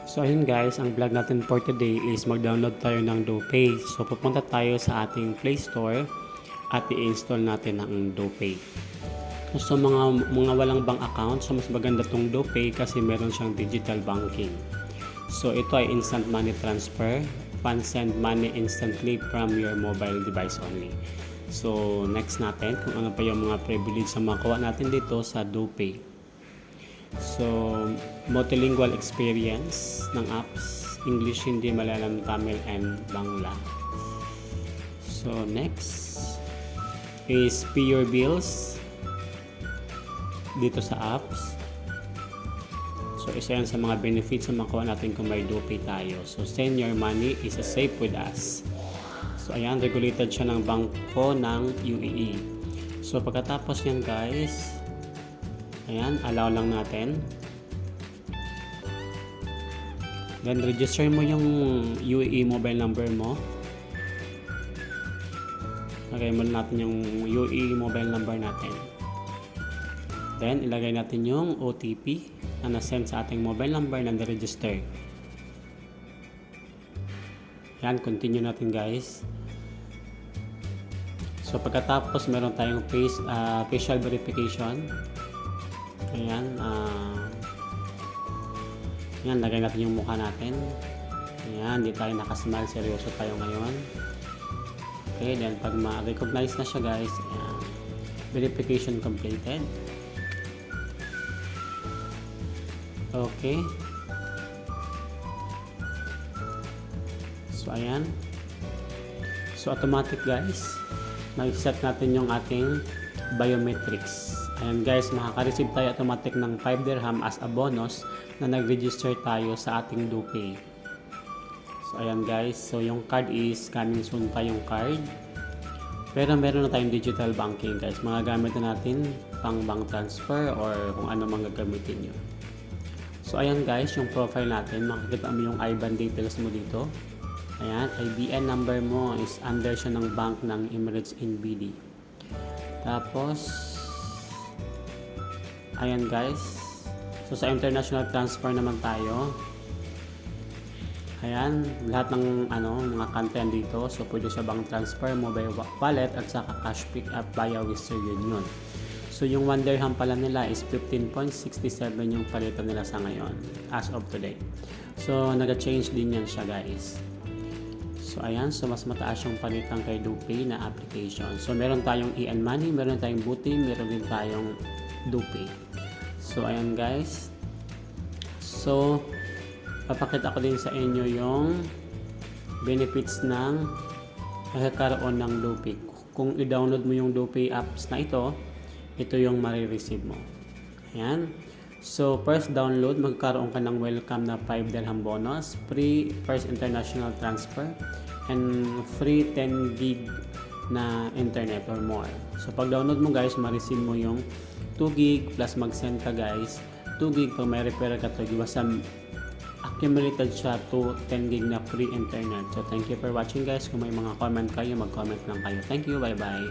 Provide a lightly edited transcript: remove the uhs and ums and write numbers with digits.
So ayun guys, ang vlog natin for today is mag-download tayo ng DoPay. So pupunta tayo sa ating Play Store at i-install natin ang DoPay. So mga walang bank account, so mas maganda tong DoPay kasi meron siyang digital banking. So ito ay instant money transfer, fund send money instantly from your mobile device only. So next natin kung ano pa yung mga privilege na makuha natin dito sa DoPay. So, multilingual experience ng apps, English, Hindi, Malayalam, Tamil, and Bangla. So, next is pay your bills dito sa apps. So, isa yan sa mga benefits na makuha natin kung may DoPay tayo. So, send your money is safe with us. So, ayan, regulated siya ng bangko ng UAE. So, pagkatapos yan guys, ayan, allow lang natin. Then, register mo yung UAE mobile number mo. Lagay mo natin yung UAE mobile number natin. Then, ilagay natin yung OTP na na-send sa ating mobile number na na-register. Ayan, continue natin guys. So, pagkatapos, meron tayong facial verification. Ayan, ayan, lagay natin yung mukha natin. Ayan, di tayo nakasmile, seryoso tayo ngayon. Okay, then pag ma-recognize na siya guys, ayan, verification completed. Okay. So, ayan. So, automatic guys, mag-set natin yung ating biometrics. Ayan guys, makaka-receive tayo automatic ng 5 dirham as a bonus na nag-register tayo sa ating DoPay. So ayan guys, so yung card is coming soon pa yung card. Pero meron na tayong digital banking guys. Mga gamit na natin pang bank transfer or kung ano mang gagamitin nyo. So ayan guys, yung profile natin, makikita mo yung IBAN details mo dito. Ayan, IBN number mo is under siya ng bank ng Emirates NBD. Tapos ayan guys, so sa international transfer naman tayo. Ayan, lahat ng mga country dito. So pwede siya bank transfer, mobile wallet at saka cash pick up via Western Union. So yung 1 dirham pala nila is 15.67 yung palitan nila sa ngayon as of today. So nag-change din yan siya guys. So ayan, so mas mataas yung palitan kay DoPay na application. So meron tayong EN Money, meron tayong Buti, meron din tayong DoPay. So ayan guys. So papakita ko din sa inyo yung benefits ng pagkakaroon ng DoPay. Kung i-download mo yung DoPay apps na ito yung marireceive mo. Ayan. So first download, magkaroon ka ng welcome na 5 dirham bonus, free first international transfer, and free 10 gig na internet or more. So pag download mo guys, ma-receive mo yung 2 gig plus mag-send ka guys 2 gig pag may repair ka to giwasam accumulated siya to 10 gig na free internet. So thank you for watching guys. Kung may mga comment kayo, mag-comment lang kayo. Thank you, bye bye.